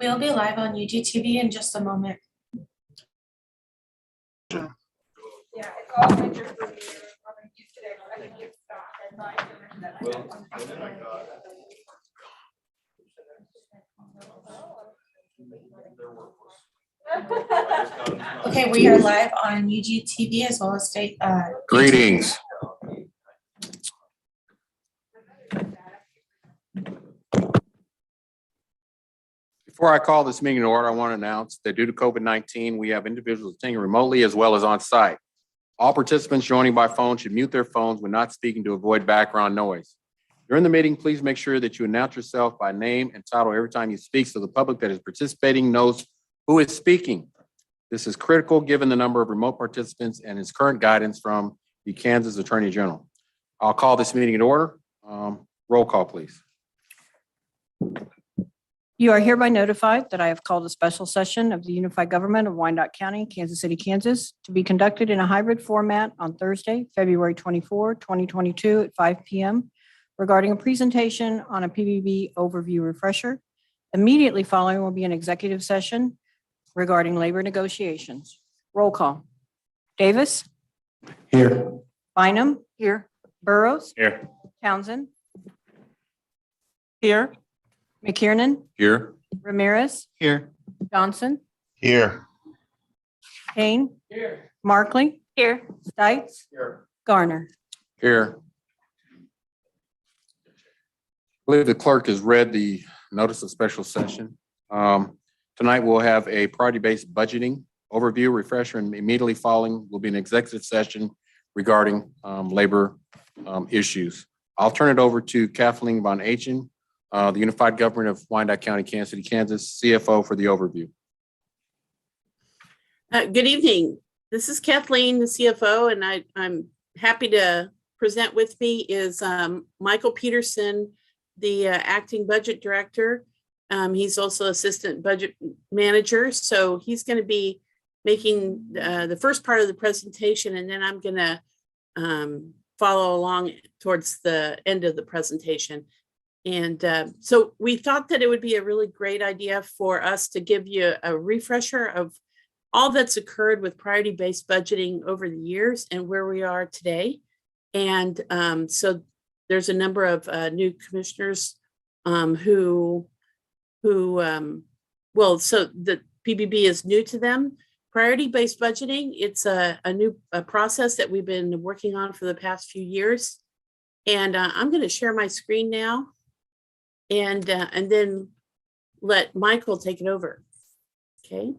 We'll be live on UGTV in just a moment. Yeah, it's all pictures for you. I'm gonna use today, but I can get started. Okay, we are live on UGTV as well as state. Greetings. Before I call this meeting to order, I want to announce that due to COVID-19, we have individuals attending remotely as well as on site. All participants joining by phone should mute their phones when not speaking to avoid background noise. During the meeting, please make sure that you announce yourself by name and title every time you speak so the public that is participating knows who is speaking. This is critical given the number of remote participants and its current guidance from the Kansas Attorney General. I'll call this meeting in order. Roll call, please. You are hereby notified that I have called a special session of the Unified Government of Wyandotte County, Kansas City, Kansas, to be conducted in a hybrid format on Thursday, February 24, 2022 at 5 p.m. regarding a presentation on a Pbb overview refresher. Immediately following will be an executive session regarding labor negotiations. Roll call. Davis? Here. Bynum? Here. Burrough? Here. Townsend? Here. McKiernan? Here. Ramirez? Here. Johnson? Here. Kane? Here. Markley? Here. Stites? Here. Garner? Here. I believe the clerk has read the notice of special session. Tonight we'll have a priority-based budgeting overview refresher, and immediately following will be an executive session regarding labor issues. I'll turn it over to Kathleen Von Achen, the Unified Government of Wyandotte County, Kansas City, Kansas, CFO, for the overview. Good evening. This is Kathleen, the CFO, and I'm happy to present with me is Michael Peterson, the acting budget director. He's also assistant budget manager, so he's going to be making the first part of the presentation, and then I'm going to follow along towards the end of the presentation. And so we thought that it would be a really great idea for us to give you a refresher of all that's occurred with priority-based budgeting over the years and where we are today. And so there's a number of new commissioners so the Pbb is new to them. Priority-based budgeting, it's a new process that we've been working on for the past few years. And I'm going to share my screen now. And then let Michael take it over. Okay.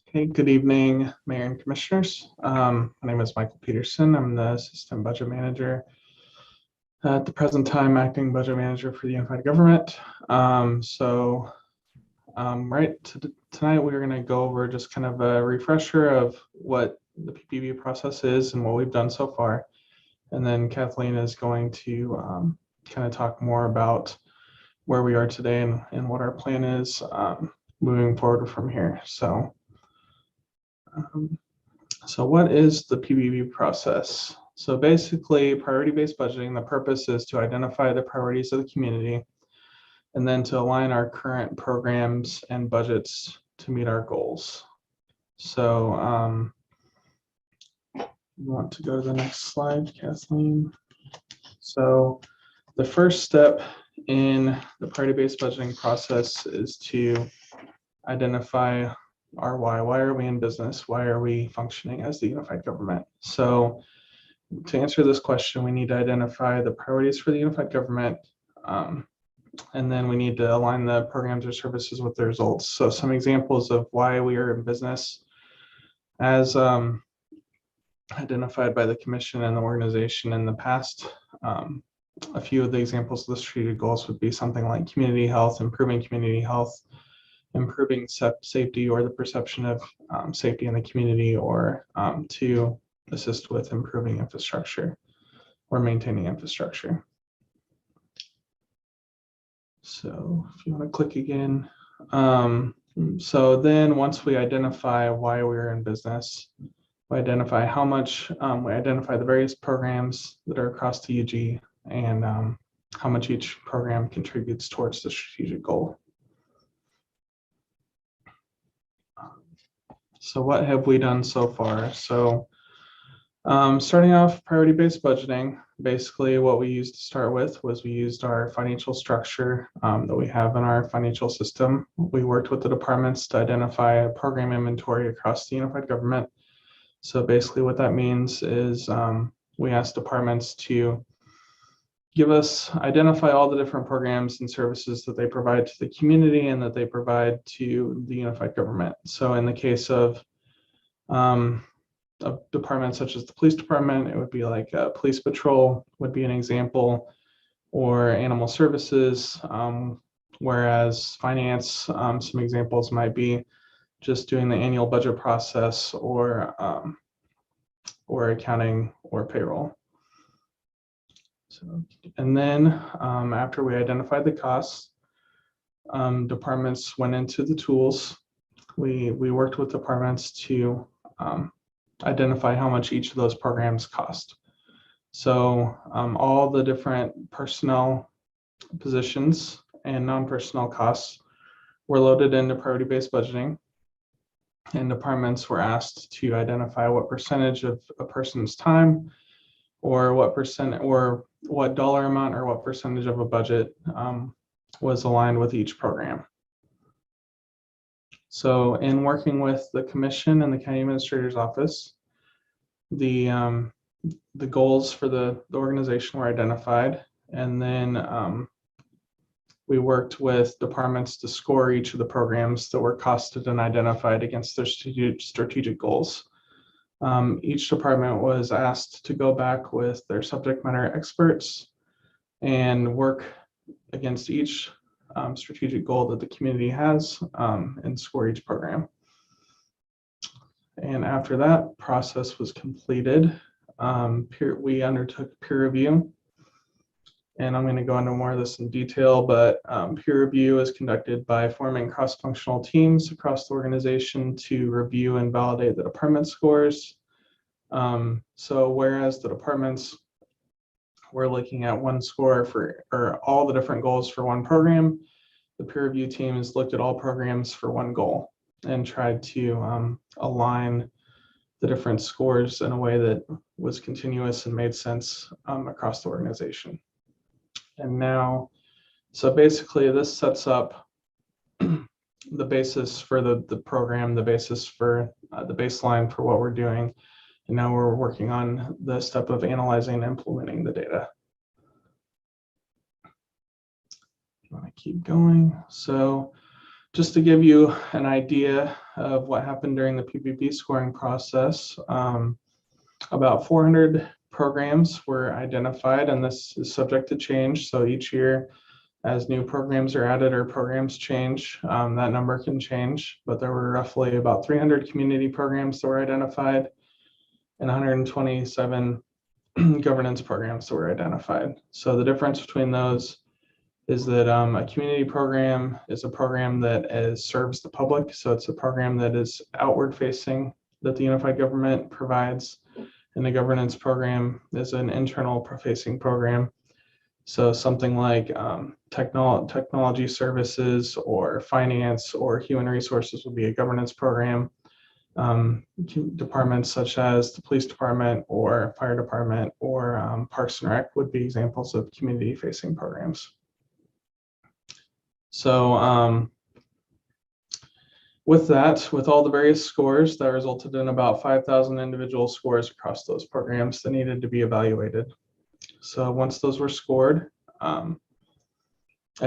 Okay, good evening, Mayor and Commissioners. My name is Michael Peterson. I'm the Assistant Budget Manager. At the present time, Acting Budget Manager for the Unified Government. Tonight we're going to go over just kind of a refresher of what the Pbb process is and what we've done so far. And then Kathleen is going to kind of talk more about where we are today and what our plan is moving forward from here. So what is the Pbb process? So basically, priority-based budgeting, the purpose is to identify the priorities of the community and then to align our current programs and budgets to meet our goals. So you want to go to the next slide, Kathleen? So the first step in the priority-based budgeting process is to identify our why. Why are we in business? Why are we functioning as the unified government? So to answer this question, we need to identify the priorities for the unified government, and then we need to align the programs or services with the results. So some examples of why we are in business as identified by the commission and the organization in the past. A few of the examples of the strategic goals would be something like community health, improving safety or the perception of safety in the community, or to assist with improving infrastructure or maintaining infrastructure. So if you want to click again. So then once we identify why we're in business, We identify how much, we identify the various programs that are across the UG and how much each program contributes towards the strategic goal. So what have we done so far? So starting off priority-based budgeting, basically what we used to start with was we used our financial structure that we have in our financial system. We worked with the departments to identify a program inventory across the unified government. So basically what that means is we asked departments to identify all the different programs and services that they provide to the community and that they provide to the unified government. So in the case of a department such as the police department, it would be like police patrol would be an example, or animal services, whereas finance, some examples might be just doing the annual budget process or accounting or payroll. So, and then after we identified the costs, departments went into the tools. We worked with departments to identify how much each of those programs cost. So all the different personnel positions and non-personnel costs were loaded into priority-based budgeting, and departments were asked to identify what percentage of a person's time or what dollar amount or what percentage of a budget was aligned with each program. So in working with the commission and the county administrator's office, the goals for the organization were identified, and then we worked with departments to score each of the programs that were costed and identified against their strategic goals. Each department was asked to go back with their subject matter experts and work against each strategic goal that the community has and score each program. And after that process was completed, we undertook peer review. And I'm going to go into more of this in detail, but peer review is conducted by forming cross-functional teams across the organization to review and validate the department scores. So whereas the departments were looking at one score or all the different goals for one program, the peer review teams looked at all programs for one goal and tried to align the different scores in a way that was continuous and made sense across the organization. And now, so basically this sets up the basis for the program, the basis for the baseline for what we're doing. And now we're working on the step of analyzing and implementing the data. I want to keep going. So just to give you an idea of what happened during the PBB scoring process, about 400 programs were identified, and this is subject to change. So each year, as new programs are added or programs change, that number can change. But there were roughly about 300 community programs that were identified and 127 governance programs that were identified. So the difference between those is that a community program is a program that serves the public. So it's a program that is outward facing, that the unified government provides. And the governance program is an internal facing program. So something like technology services or finance or human resources would be a governance program. Departments such as the police department or fire department or Parks and Rec would be examples of community facing programs. So with that, with all the various scores, that resulted in about 5,000 individual scores across those programs that needed to be evaluated. So once those were scored, at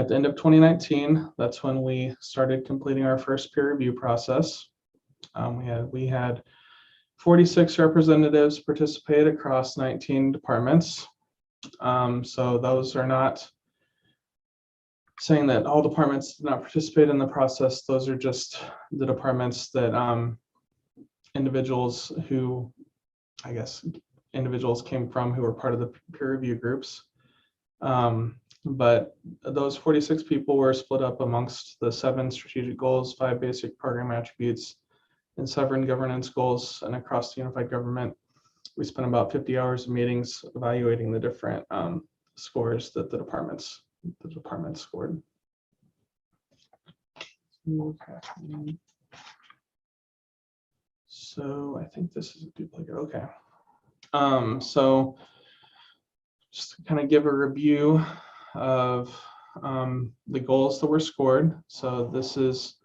the end of 2019, that's when we started completing our first peer review process. We had 46 representatives participate across 19 departments. So those are not saying that all departments did not participate in the process. Those are just the departments that individuals came from who were part of the peer review groups. But those 46 people were split up amongst the 7 strategic goals, 5 basic program attributes, and several governance goals. And across the unified government, we spent about 50 hours of meetings evaluating the different scores that the departments scored. Okay. So I think this is a duplicate. Okay. So just to kind of give a review of the goals that were scored. So this is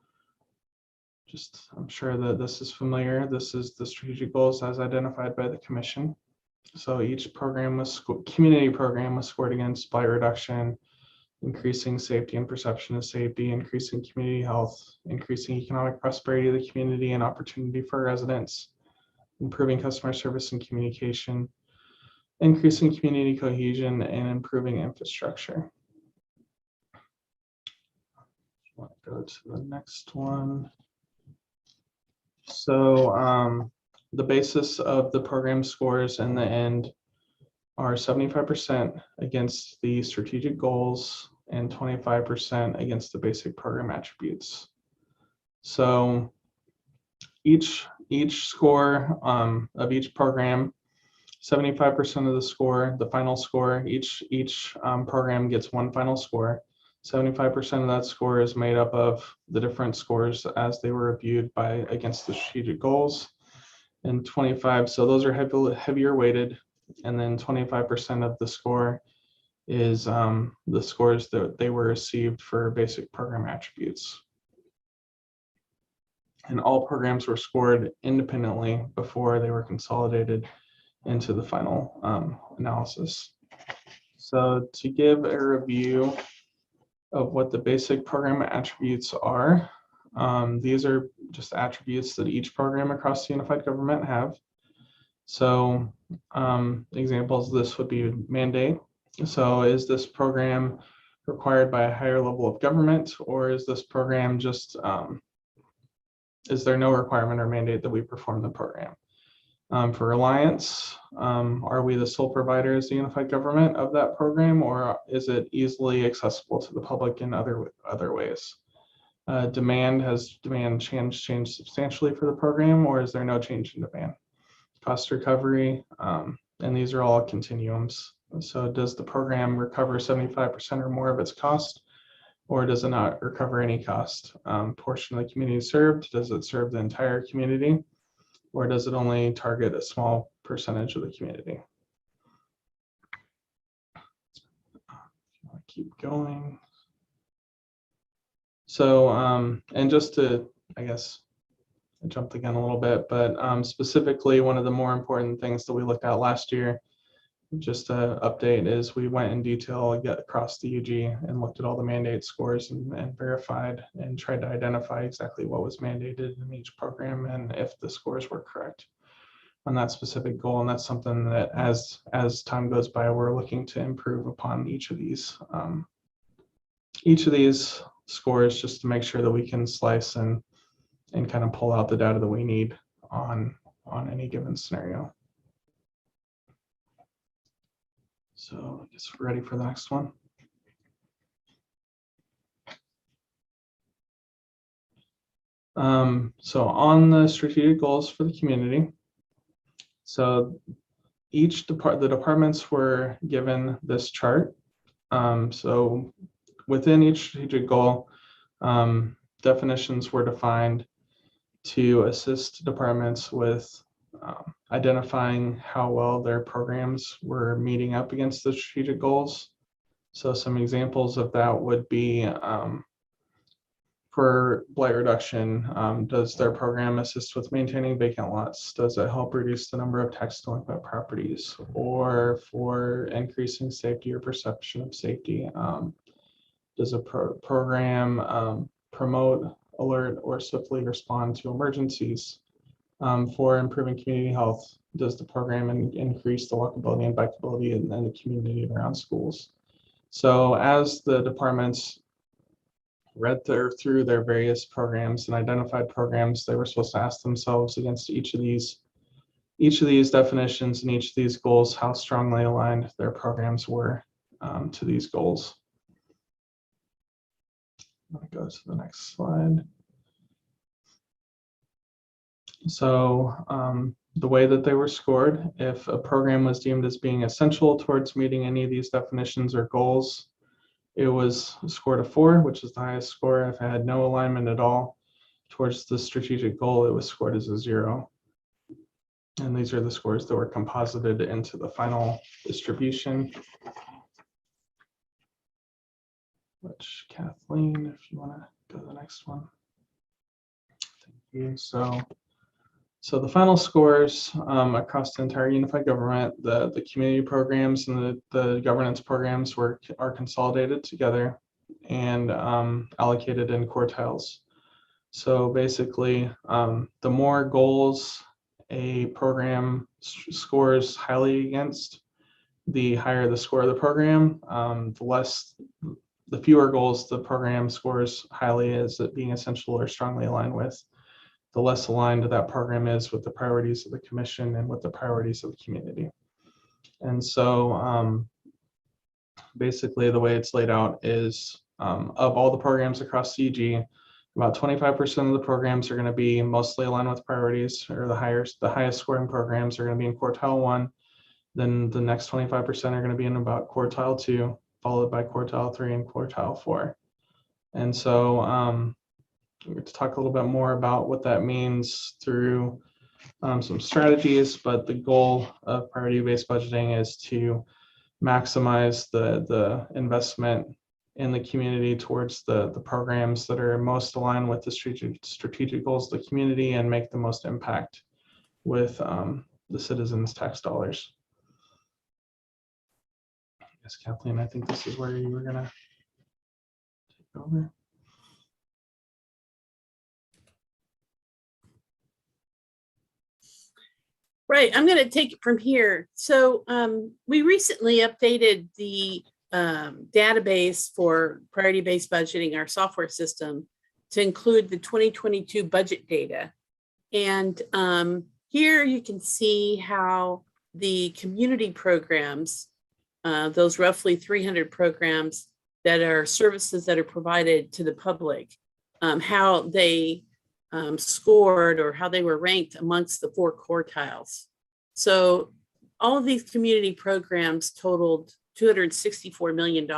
just, I'm sure that this is familiar. This is the strategic goals as identified by the commission. So each program was community program was scored against blight reduction, increasing safety and perception of safety, increasing community health, increasing economic prosperity of the community and opportunity for residents, improving customer service and communication, increasing community cohesion, and improving infrastructure. I'll go to the next one. So the basis of the program scores in the end are 75% against the strategic goals and 25% against the basic program attributes. So each score of each program, 75% of the score, the final score, each program gets one final score. 75% of that score is made up of the different scores as they were reviewed against the strategic goals, and 25. So those are heavier weighted, and then 25% of the score is the scores that they were received for basic program attributes. And all programs were scored independently before they were consolidated into the final analysis. So to give a review of what the basic program attributes are, these are just attributes that each program across the unified government have. So examples of this would be mandate. So is this program required by a higher level of government, or is this program just, is there no requirement or mandate that we perform the program? For reliance, are we the sole provider as the unified government of that program, or is it easily accessible to the public in other ways? Demand, has demand changed substantially for the program, or is there no change in demand? Cost recovery, and these are all continuums. So does the program recover 75% or more of its cost, or does it not recover any cost? Portion of the community served, does it serve the entire community, or does it only target a small percentage of the community? I'll keep going. So, and just to, I guess, I jumped the gun a little bit, but specifically one of the more important things that we looked at last year, just to update, is we went in detail across the UG and looked at all the mandate scores and verified and tried to identify exactly what was mandated in each program and if the scores were correct on that specific goal. And that's something that as time goes by, we're looking to improve upon each of these scores, just to make sure that we can slice and kind of pull out the data that we need on any given scenario. So I guess we're ready for the next one. So on the strategic goals for the community, so the departments were given this chart. So within each strategic goal, definitions were defined to assist departments with identifying how well their programs were meeting up against the strategic goals. So some examples of that would be for blight reduction, does their program assist with maintaining vacant lots? Does it help reduce the number of tax delinquent properties? Or for increasing safety or perception of safety, does a program promote, alert, or swiftly respond to emergencies? For improving community health, does the program increase the walkability and bikeability in the community around schools? So as the departments read through their various programs and identified programs, they were supposed to ask themselves against each of these definitions and each of these goals, how strongly aligned their programs were to these goals. I'm going to go to the next slide. So the way that they were scored, if a program was deemed as being essential towards meeting any of these definitions or goals, it was scored a 4, which is the highest score. If it had no alignment at all towards the strategic goal, it was scored as a 0. And these are the scores that were composited into the final distribution. Which, Kathleen, if you want to go to the next one. Thank you. So the final scores across the entire unified government, the community programs and the governance programs are consolidated together and allocated in quartiles. So basically, the more goals a program scores highly against, the higher the score of the program. The fewer goals the program scores highly as it being essential or strongly aligned with, the less aligned that program is with the priorities of the commission and with the priorities of the community. And so basically the way it's laid out is of all the programs across CG, about 25% of the programs are going to be mostly aligned with priorities, or the highest scoring programs are going to be in quartile 1. Then the next 25% are going to be in about quartile 2, followed by quartile 3 and quartile 4. And so we're going to talk a little bit more about what that means through some strategies, but the goal of priority-based budgeting is to maximize the investment in the community towards the programs that are most aligned with the strategic goals of the community and make the most impact with the citizens' tax dollars. Yes, Kathleen, I think this is where you were going to take over. Right, I'm going to take it from here. So we recently updated the database for priority-based budgeting, our software system, to include the 2022 budget data. And here you can see how the community programs, those roughly 300 programs that are services that are provided to the public, how they scored or how they were ranked amongst the 4 quartiles. So all of these community programs totaled $264 million.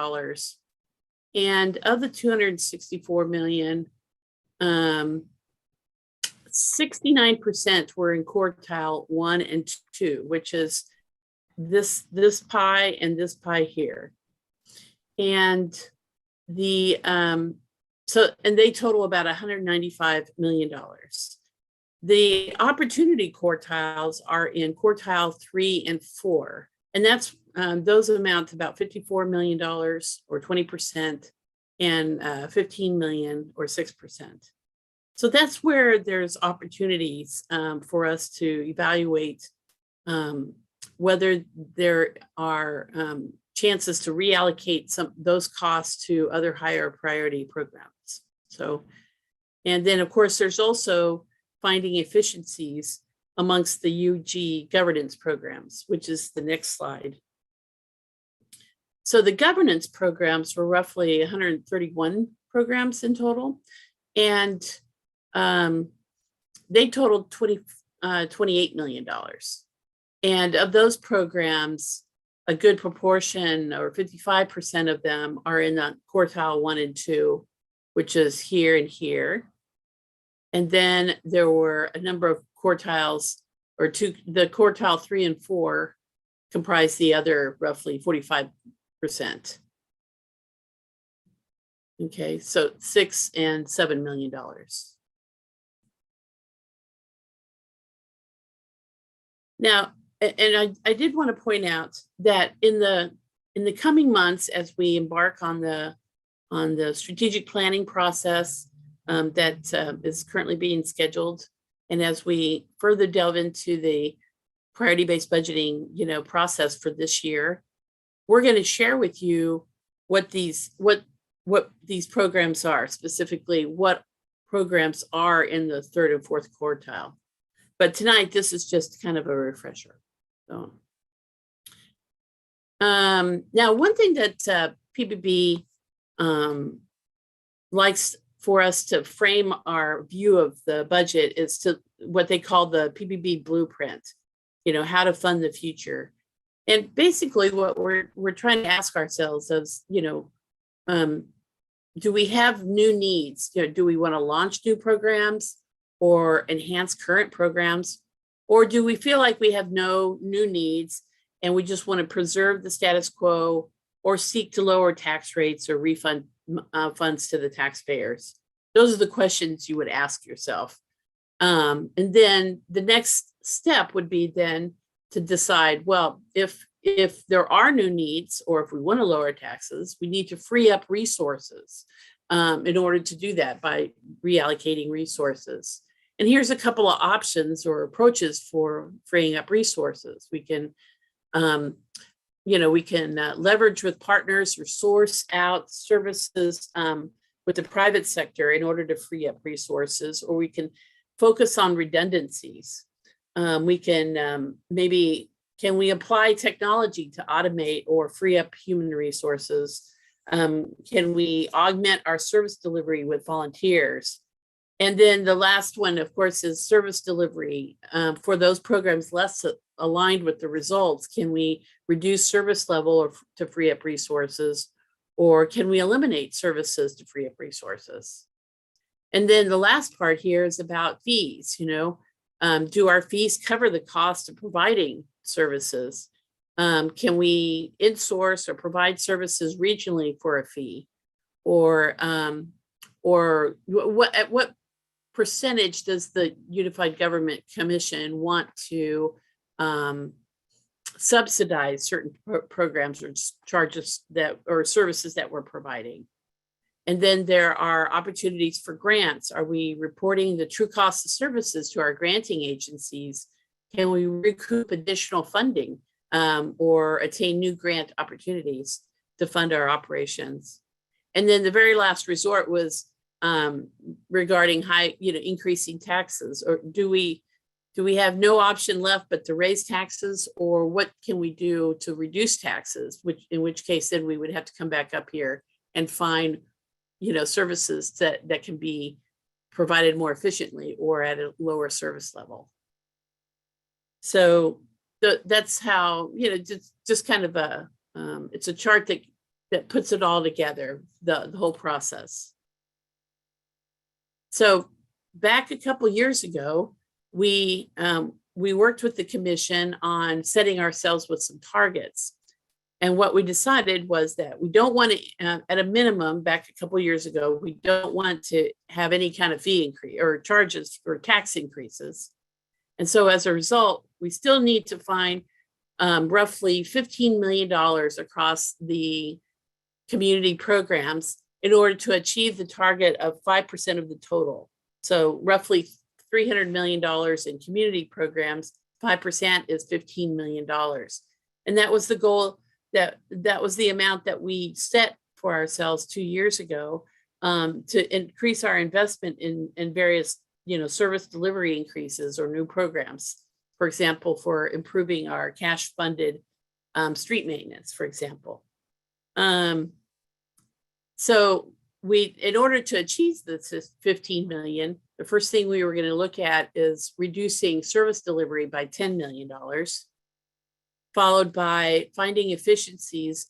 And of the $264 million, 69% were in quartile 1 and 2, which is this pie and this pie here. And the and they total about $195 million. The opportunity quartiles are in quartile 3 and 4, and that's those amount to about $54 million or 20%, and $15 million or 6%. So that's where there's opportunities for us to evaluate whether there are chances to reallocate those costs to other higher priority programs. So, and then of course, there's also finding efficiencies amongst the UG governance programs, which is the next slide. So the governance programs were roughly 131 programs in total, and they totaled $28 million. And of those programs, a good proportion, or 55% of them, are in the quartile 1 and 2, which is here and here. And then there were a number of quartiles, or the quartile 3 and 4 comprise the other roughly 45%. Okay, so $6 and $7 million. Now, and I did want to point out that in the coming months, as we embark on the strategic planning process that is currently being scheduled, and as we further delve into the priority-based budgeting, process for this year, we're going to share with you what these programs are, specifically what programs are in the 3rd and 4th quartile. But tonight, this is just kind of a refresher. So, now, one thing that Pbb likes for us to frame our view of the budget is to what they call the Pbb Blueprint, how to fund the future. And basically what we're trying to ask ourselves is, do we have new needs? Do we want to launch new programs or enhance current programs? Or do we feel like we have no new needs and we just want to preserve the status quo or seek to lower tax rates or refund funds to the taxpayers? Those are the questions you would ask yourself. And then the next step would be then to decide, well, if there are new needs, or if we want to lower taxes, we need to free up resources in order to do that by reallocating resources. And here's a couple of options or approaches for freeing up resources. We can, leverage with partners or source out services with the private sector in order to free up resources, or we can focus on redundancies. We can can we apply technology to automate or free up human resources? Can we augment our service delivery with volunteers? And then the last one, of course, is service delivery. For those programs less aligned with the results, can we reduce service level or to free up resources? Or can we eliminate services to free up resources? And then the last part here is about fees. Do our fees cover the cost of providing services? Can we insource or provide services regionally for a fee? Or at what percentage does the Unified Government Commission want to subsidize certain programs or charges or services that we're providing? And then there are opportunities for grants. Are we reporting the true cost of services to our granting agencies? Can we recoup additional funding or attain new grant opportunities to fund our operations? And then the very last resort was regarding increasing taxes, or do we have no option left but to raise taxes, or what can we do to reduce taxes, in which case then we would have to come back up here and find services that can be provided more efficiently or at a lower service level. So that's how, just kind of it's a chart that puts it all together, the whole process. So back a couple years ago, we worked with the commission on setting ourselves with some targets. And what we decided was that we don't want to, at a minimum, back a couple years ago, we don't want to have any kind of fee increase or charges for tax increases. And so as a result, we still need to find roughly $15 million across the community programs in order to achieve the target of 5% of the total. So roughly $300 million in community programs, 5% is $15 million. And that was the goal, that was the amount that we set for ourselves 2 years ago to increase our investment in various service delivery increases or new programs. For example, for improving our cash funded street maintenance, for example. So in order to achieve this 15 million, the first thing we were going to look at is reducing service delivery by $10 million, followed by finding efficiencies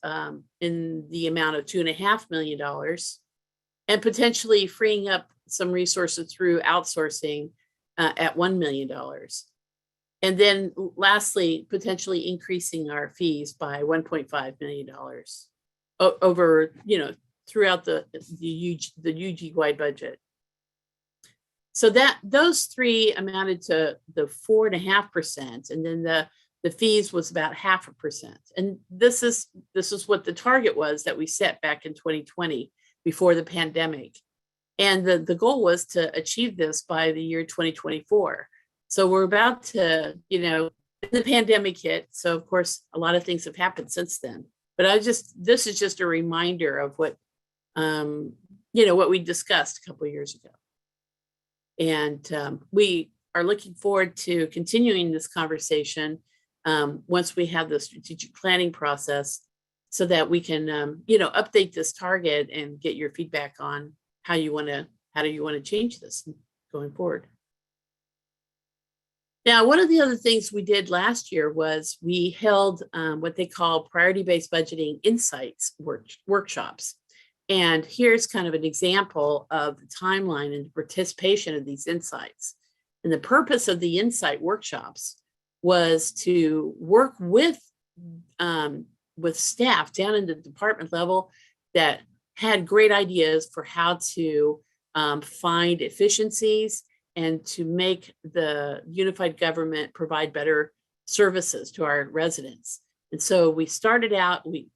in the amount of $2.5 million, and potentially freeing up some resources through outsourcing at $1 million. And then lastly, potentially increasing our fees by $1.5 million over, throughout the UG-wide budget. So those three amounted to the 4.5%, and then the fees was about 0.5%. And this is what the target was that we set back in 2020 before the pandemic. And the goal was to achieve this by the year 2024. So we're about to, the pandemic hit. So of course, a lot of things have happened since then. But this is just a reminder of what we discussed a couple of years ago. And we are looking forward to continuing this conversation once we have the strategic planning process, so that we can, update this target and get your feedback on how you want to how do you want to change this going forward? Now, one of the other things we did last year was we held what they call priority-based budgeting insights workshops. And here's kind of an example of the timeline and participation of these insights. And the purpose of the insight workshops was to work with staff down in the department level that had great ideas for how to find efficiencies and to make the unified government provide better services to our residents. And so we started out, we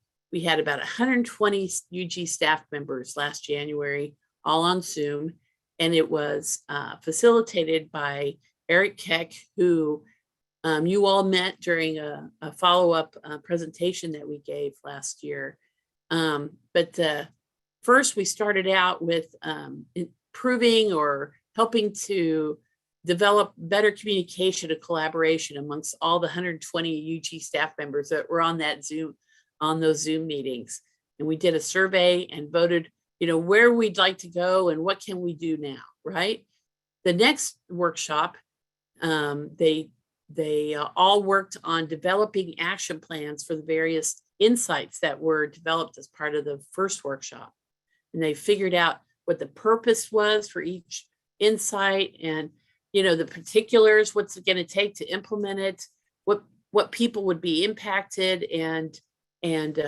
had about 120 UG staff members last January, all on Zoom. And it was facilitated by Eric Keck, who you all met during a follow-up presentation that we gave last year. But first we started out with improving or helping to develop better communication and collaboration amongst all the 120 UG staff members that were on those Zoom meetings. And we did a survey and voted, where we'd like to go and what can we do now, right? The next workshop, they all worked on developing action plans for the various insights that were developed as part of the first workshop. And they figured out what the purpose was for each insight and, the particulars, what's it going to take to implement it, what people would be impacted, and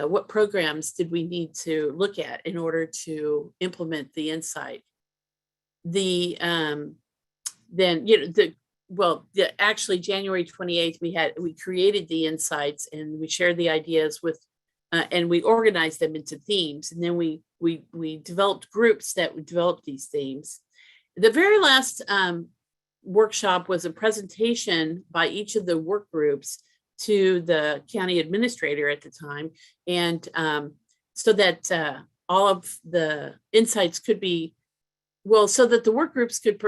what programs did we need to look at in order to implement the insight. Actually January 28th, we created the insights and we shared the ideas with, and we organized them into themes. And then we developed groups that would develop these themes. The very last workshop was a presentation by each of the work groups to the county administrator at the time. And so that all of the insights could be, so that the work groups could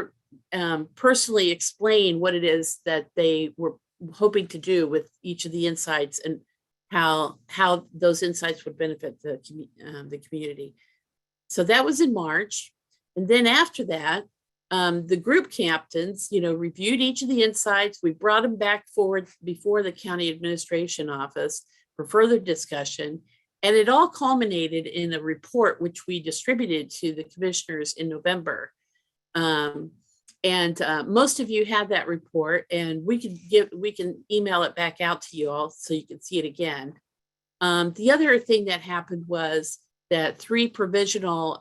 personally explain what it is that they were hoping to do with each of the insights and how those insights would benefit the community. So that was in March. And then after that, the group captains, reviewed each of the insights. We brought them back forward before the county administration office for further discussion. And it all culminated in a report, which we distributed to the commissioners in November. Most of you have that report, and we can email it back out to you all so you can see it again. The other thing that happened was that 3 provisional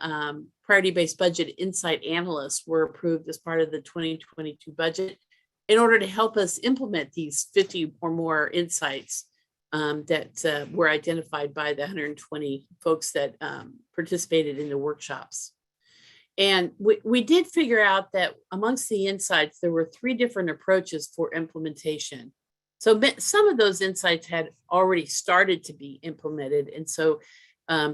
priority-based budget insight analysts were approved as part of the 2022 budget in order to help us implement these 50 or more insights that were identified by the 120 folks that participated in the workshops. And we did figure out that amongst the insights, there were 3 different approaches for implementation. So some of those insights had already started to be implemented. And so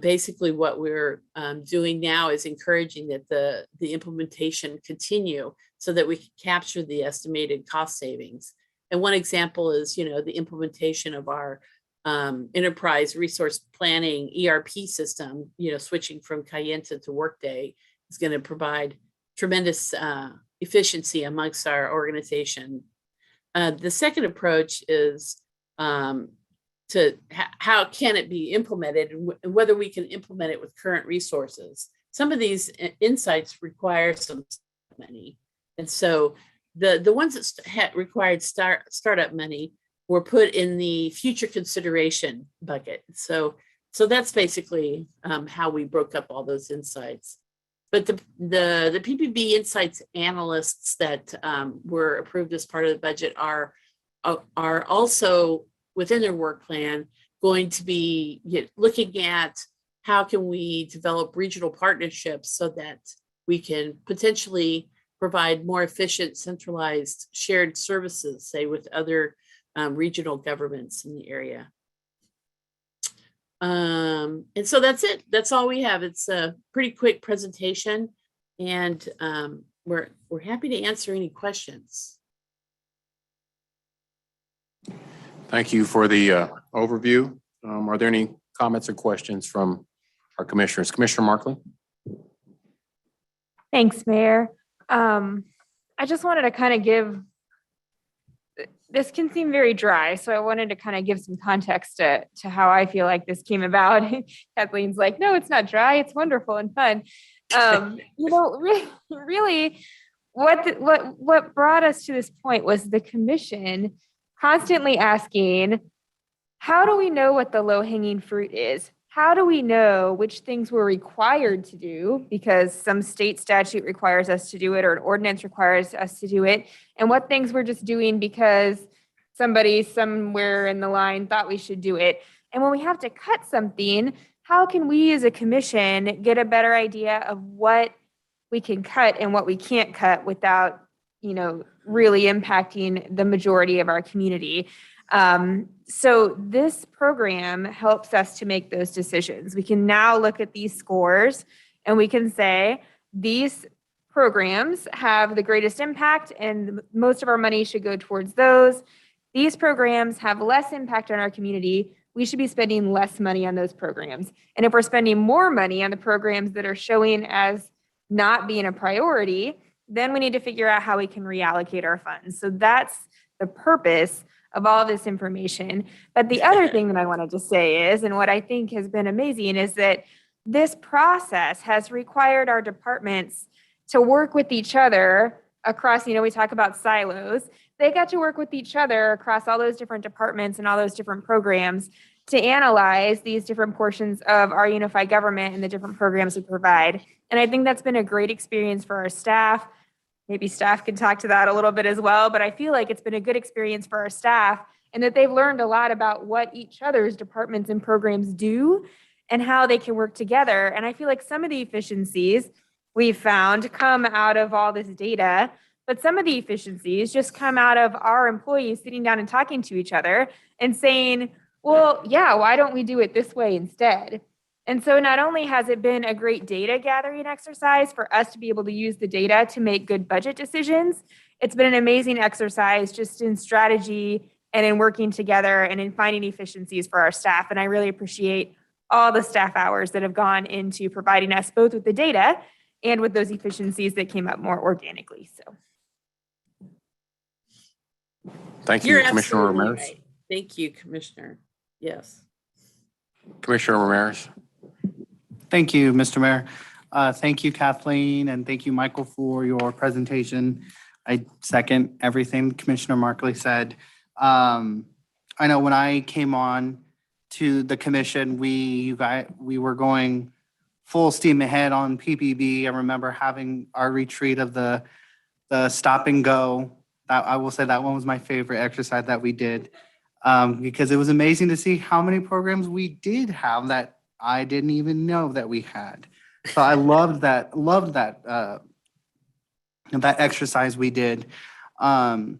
basically what we're doing now is encouraging that the implementation continue so that we can capture the estimated cost savings. And one example is, the implementation of our enterprise resource planning ERP system, switching from Cayenne to Workday is going to provide tremendous efficiency amongst our organization. The second approach is to how can it be implemented and whether we can implement it with current resources. Some of these insights require some money. And so the ones that required startup money were put in the future consideration bucket. So that's basically how we broke up all those insights. But the Pbb Insights analysts that were approved as part of the budget are also within their work plan going to be looking at how can we develop regional partnerships so that we can potentially provide more efficient, centralized, shared services, say with other regional governments in the area. And so that's it. That's all we have. It's a pretty quick presentation, and we're happy to answer any questions. Thank you for the overview. Are there any comments or questions from our commissioners? Commissioner Markley? Thanks, Mayor. I just wanted to kind of this can seem very dry, so I wanted to kind of give some context to how I feel like this came about. Kathleen's like, no, it's not dry. It's wonderful and fun. Really, what brought us to this point was the commission constantly asking, how do we know what the low-hanging fruit is? How do we know which things we're required to do because some state statute requires us to do it or an ordinance requires us to do it, and what things we're just doing because somebody somewhere in the line thought we should do it? And when we have to cut something, how can we as a commission get a better idea of what we can cut and what we can't cut without, really impacting the majority of our community? So this program helps us to make those decisions. We can now look at these scores and we can say these programs have the greatest impact and most of our money should go towards those. These programs have less impact on our community. We should be spending less money on those programs. And if we're spending more money on the programs that are showing as not being a priority, then we need to figure out how we can reallocate our funds. So that's the purpose of all this information. But the other thing that I wanted to say is, and what I think has been amazing, is that this process has required our departments to work with each other across, we talk about silos. They got to work with each other across all those different departments and all those different programs to analyze these different portions of our unified government and the different programs we provide. And I think that's been a great experience for our staff. Maybe staff can talk to that a little bit as well, but I feel like it's been a good experience for our staff and that they've learned a lot about what each other's departments and programs do and how they can work together. And I feel like some of the efficiencies we've found come out of all this data, but some of the efficiencies just come out of our employees sitting down and talking to each other and saying, well, yeah, why don't we do it this way instead? And so not only has it been a great data gathering exercise for us to be able to use the data to make good budget decisions, it's been an amazing exercise just in strategy and in working together and in finding efficiencies for our staff. And I really appreciate all the staff hours that have gone into providing us both with the data and with those efficiencies that came up more organically. So. Thank you, You're Commissioner absolutely Ramirez. right. Thank you, Commissioner. Yes. Commissioner Ramirez. Thank you, Mr. Mayor. Thank you, Kathleen, and thank you, Michael, for your presentation. I second everything Commissioner Markley said. I know when I came on to the commission, we were going full steam ahead on PBB. I remember having our retreat of the stop and go. I will say that one was my favorite exercise that we did because it was amazing to see how many programs we did have that I didn't even know that we had. So I loved that exercise we did. I'm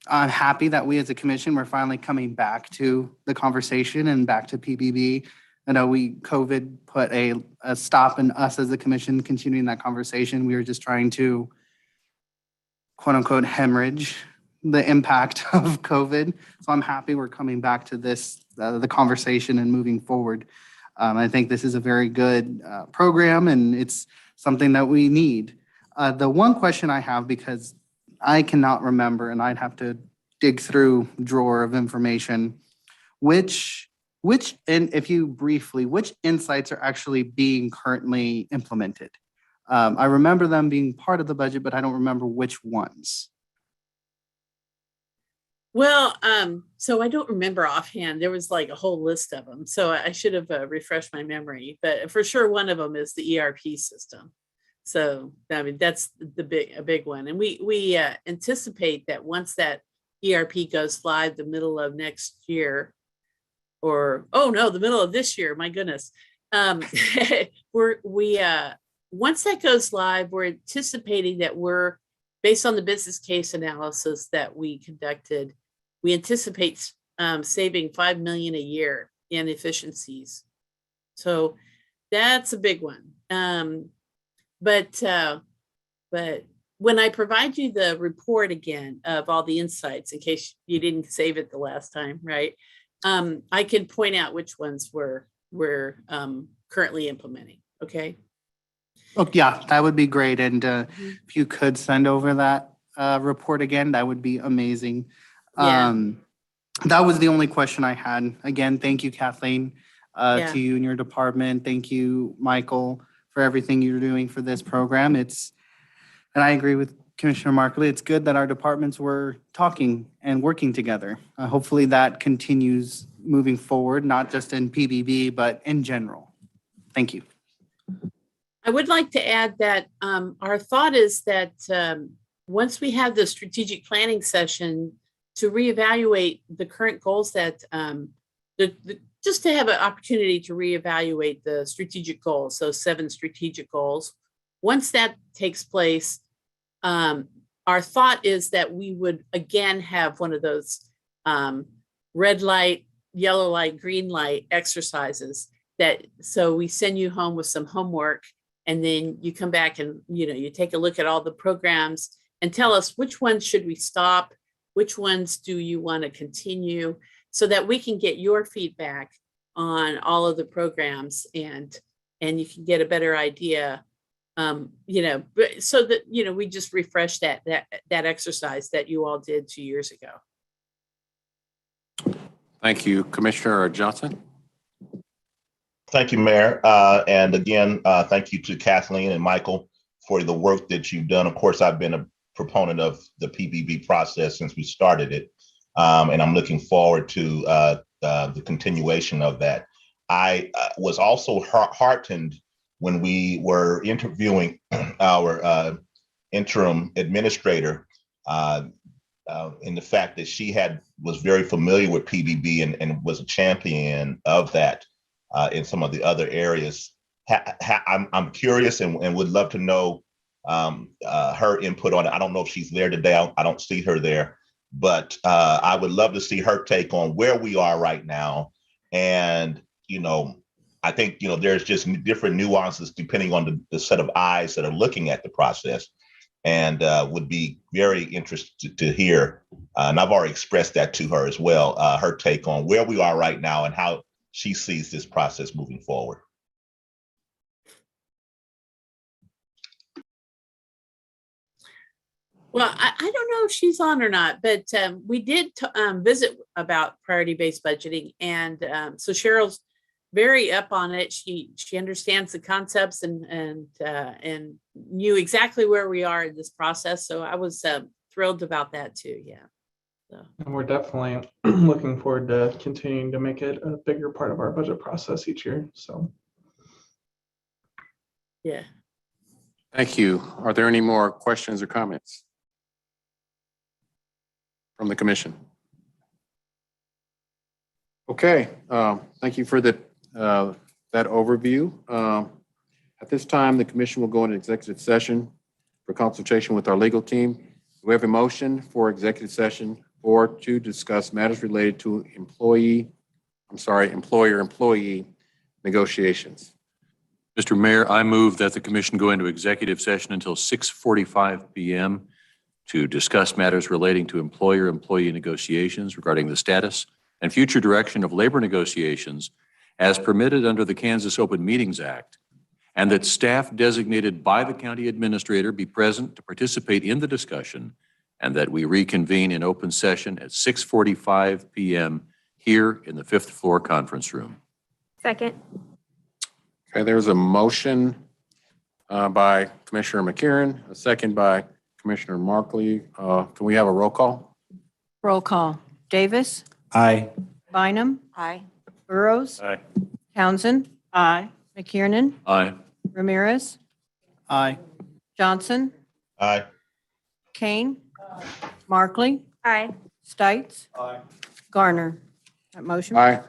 happy that we as a commission, we're finally coming back to the conversation and back to PBB. I know COVID put a stop in us as a commission continuing that conversation. We were just trying to quote unquote hemorrhage the impact of COVID. So I'm happy we're coming back to this, the conversation and moving forward. I think this is a very good program and it's something that we need. The one question I have, because I cannot remember and I'd have to dig through a drawer of information, which insights are actually being currently implemented? I remember them being part of the budget, but I don't remember which ones. Well, so I don't remember offhand. There was like a whole list of them. So I should have refreshed my memory, but for sure one of them is the ERP system. So, I mean, that's a big one. And we anticipate that once that ERP goes live the middle of next year, or, oh no, the middle of this year, my goodness. Once that goes live, we're anticipating that based on the business case analysis that we conducted, we anticipate saving $5 million a year in efficiencies. So that's a big one. But when I provide you the report again of all the insights, in case you didn't save it the last time, right? I can point out which ones we're currently implementing. Okay. Oh, yeah, that would be great. And if you could send over that report again, that would be amazing. Yeah. That was the only question I had. Again, thank you, Kathleen, Yeah. to you and your department. Thank you, Michael, for everything you're doing for this program. And I agree with Commissioner Markley. It's good that our departments were talking and working together. Hopefully that continues moving forward, not just in PBB, but in general. Thank you. I would like to add that our thought is that once we have the strategic planning session to reevaluate the current goals that just to have an opportunity to reevaluate the strategic goals, so 7 strategic goals. Once that takes place, our thought is that we would again have one of those red light, yellow light, green light exercises so we send you home with some homework, and then you come back and you take a look at all the programs and tell us which ones should we stop, which ones do you want to continue, so that we can get your feedback on all of the programs and you can get a better idea. So that, we just refresh that exercise that you all did 2 years ago. Thank you, Commissioner Johnson. Thank you, Mayor. And again, thank you to Kathleen and Michael for the work that you've done. Of course, I've been a proponent of the PBB process since we started it. And I'm looking forward to the continuation of that. I was also heartened when we were interviewing our interim administrator in the fact that she was very familiar with PBB and was a champion of that in some of the other areas. I'm curious and would love to know her input on it. I don't know if she's there today. I don't see her there, but I would love to see her take on where we are right now. And, I think, there's just different nuances depending on the set of eyes that are looking at the process, and would be very interested to hear. And I've already expressed that to her as well, her take on where we are right now and how she sees this process moving forward. Well, I don't know if she's on or not, but we did visit about priority-based budgeting. And so Cheryl's very up on it. She understands the concepts and knew exactly where we are in this process. So I was thrilled about that too. Yeah. So. And we're definitely looking forward to continuing to make it a bigger part of our budget process each year. So. Yeah. Thank you. Are there any more questions or comments from the commission? Okay, thank you for that overview. At this time, the commission will go into executive session for consultation with our legal team. We have a motion for executive session or to discuss matters related to employer-employee negotiations. Mr. Mayor, I move that the commission go into executive session until 6:45 p.m. to discuss matters relating to employer-employee negotiations regarding the status and future direction of labor negotiations as permitted under the Kansas Open Meetings Act, and that staff designated by the county administrator be present to participate in the discussion, and that we reconvene in open session at 6:45 p.m. here in the 5th floor conference room. Second. Okay, there's a motion by Commissioner McKiernan, a second by Commissioner Markley. Can we have a roll call? Roll call. Davis. Aye. Bynum. Aye. Burrough. Aye. Townsend. Aye. McKiernan. Aye. Ramirez. Aye. Johnson. Aye. Kane. Markley. Aye. Stites. Aye. Garner. That motion. Aye.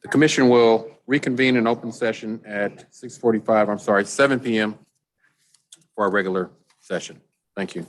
The commission will reconvene in open session at 7 p.m. for our regular session. Thank you.